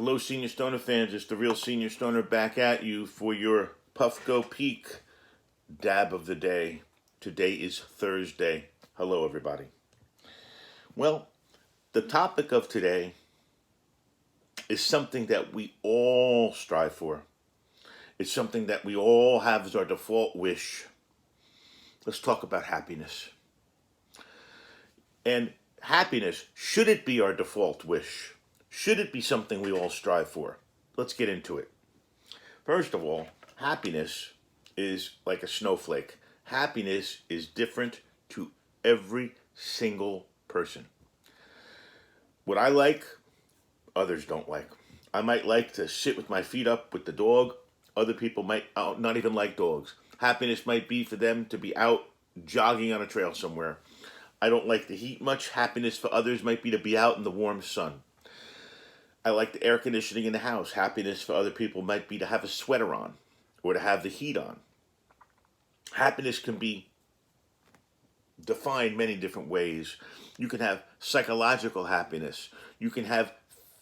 Hello, Senior Stoner fans. It's the real Senior Stoner back at you for your Puffco Peak dab of the day. Today is Thursday. Hello, everybody. Well, the topic of today is something that we all strive for. It's something that we all have as our default wish. Let's talk about happiness. And happiness, should it be our default wish? Should it be something we all strive for? Let's get into it. First of all, happiness is like a snowflake. Happiness is different to every single person. What I like, others don't like. I might like to sit with my feet up with the dog. Other people might not even like dogs. Happiness might be for them to be out jogging on a trail somewhere. I don't like the heat much. Happiness for others might be to be out in the warm sun. I like the air conditioning in the house. Happiness for other people might be to have a sweater on or to have the heat on. Happiness can be defined many different ways. You can have psychological happiness. You can have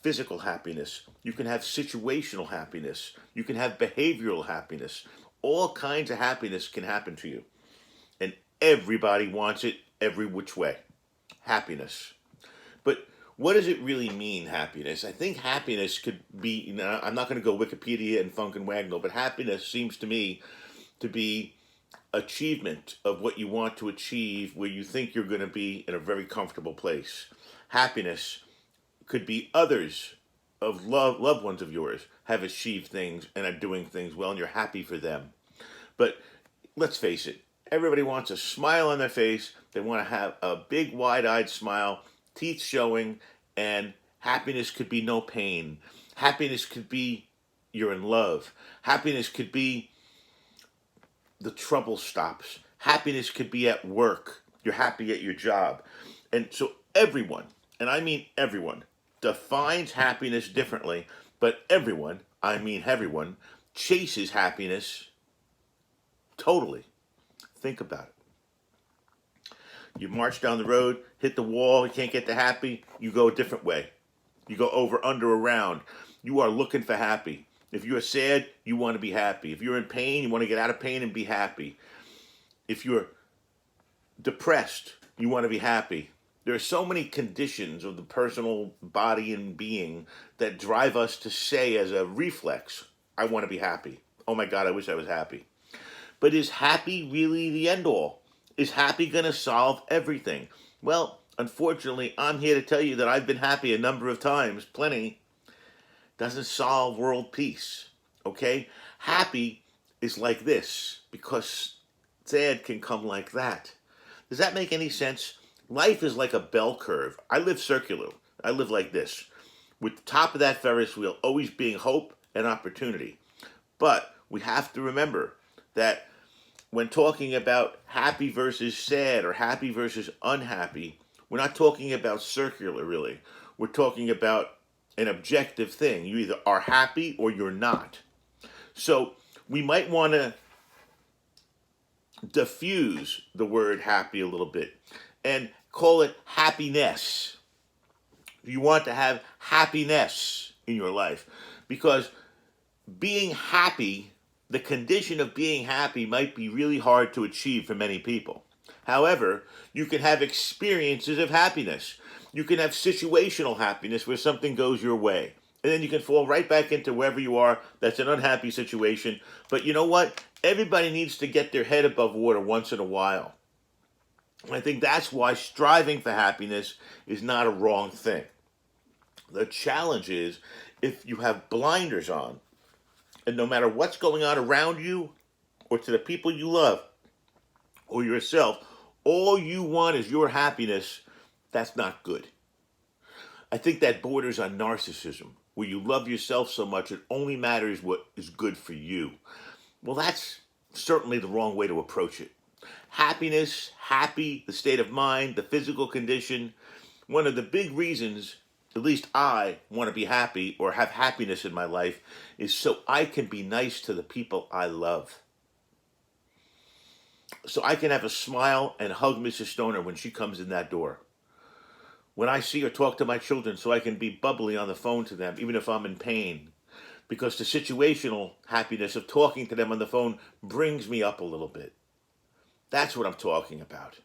physical happiness. You can have situational happiness. You can have behavioral happiness. All kinds of happiness can happen to you. And everybody wants it every which way. Happiness. But what does it really mean, happiness? I think happiness could be, I'm not going to go Wikipedia and Funk and Wagnall, but happiness seems to me to be achievement of what you want to achieve where you think you're going to be in a very comfortable place. Happiness could be others of loved ones of yours have achieved things and are doing things well and you're happy for them. But let's face it, everybody wants a smile on their face. They want to have a big wide-eyed smile, teeth showing, and happiness could be no pain. Happiness could be you're in love. Happiness could be the trouble stops. Happiness could be at work. You're happy at your job. And so everyone, and I mean everyone, defines happiness differently, but everyone, I mean everyone, chases happiness totally. Think about it. You march down the road, hit the wall, you can't get to happy, you go a different way. You go over, under, around. You are looking for happy. If you're sad, you want to be happy. If you're in pain, you want to get out of pain and be happy. If you're depressed, you want to be happy. There are so many conditions of the personal body and being that drive us to say as a reflex, I want to be happy. Oh my God, I wish I was happy. But is happy really the end all? Is happy going to solve everything? Well, unfortunately, I'm here to tell you that I've been happy a number of times, plenty. Doesn't solve world peace, okay? Happy is like this because sad can come like that. Does that make any sense? Life is like a bell curve. I live circular. I live like this, with the top of that Ferris wheel always being hope and opportunity. But we have to remember that when talking about happy versus sad or happy versus unhappy, we're not talking about circular, really. We're talking about an objective thing. You either are happy or you're not. So we might want to diffuse the word happy a little bit and call it happiness. You want to have happiness in your life because being happy, the condition of being happy might be really hard to achieve for many people. However, you can have experiences of happiness. You can have situational happiness where something goes your way. And then you can fall right back into wherever you are. That's an unhappy situation. But you know what? Everybody needs to get their head above water once in a while. And I think that's why striving for happiness is not a wrong thing. The challenge is if you have blinders on, and no matter what's going on around you, or to the people you love, or yourself, all you want is your happiness, that's not good. I think that borders on narcissism, where you love yourself so much it only matters what is good for you. Well, that's certainly the wrong way to approach it. Happiness, happy, the state of mind, the physical condition, one of the big reasons at least I want to be happy or have happiness in my life is so I can be nice to the people I love. So I can have a smile and hug Mrs. Stoner when she comes in that door. when I see or talk to my children so I can be bubbly on the phone to them, even if I'm in pain. Because the situational happiness of talking to them on the phone brings me up a little bit. That's what I'm talking about.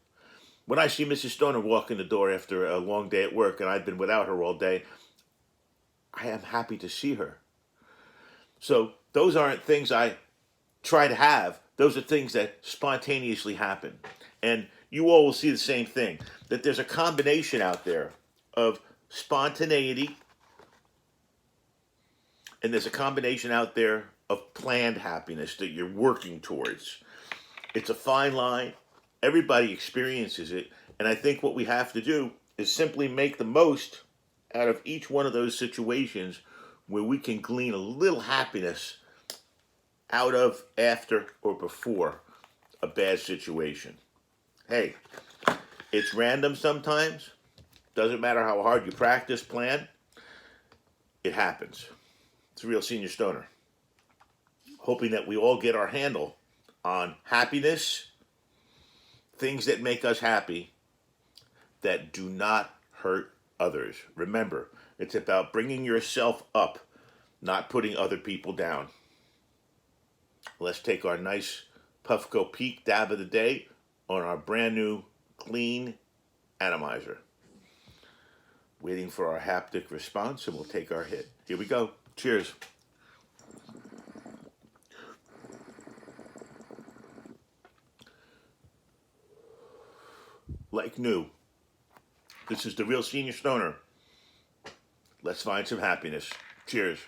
When I see Mrs. Stoner walk in the door after a long day at work and I've been without her all day, I am happy to see her. So those aren't things I try to have. Those are things that spontaneously happen. And you all will see the same thing, that there's a combination out there of spontaneity and there's a combination out there of planned happiness that you're working towards. It's a fine line. Everybody experiences it. And I think what we have to do is simply make the most out of each one of those situations where we can glean a little happiness out of, after, or before a bad situation. Hey, it's random sometimes. Doesn't matter how hard you practice, plan. It happens. It's a real senior stoner. Hoping that we all get our handle on happiness, things that make us happy, that do not hurt others. Remember, it's about bringing yourself up, not putting other people down. Let's take our nice Puffco Peak dab of the day on our brand new clean atomizer. Waiting for our haptic response, and we'll take our hit. Here we go. Cheers. Like new. This is the real senior stoner. Let's find some happiness. Cheers.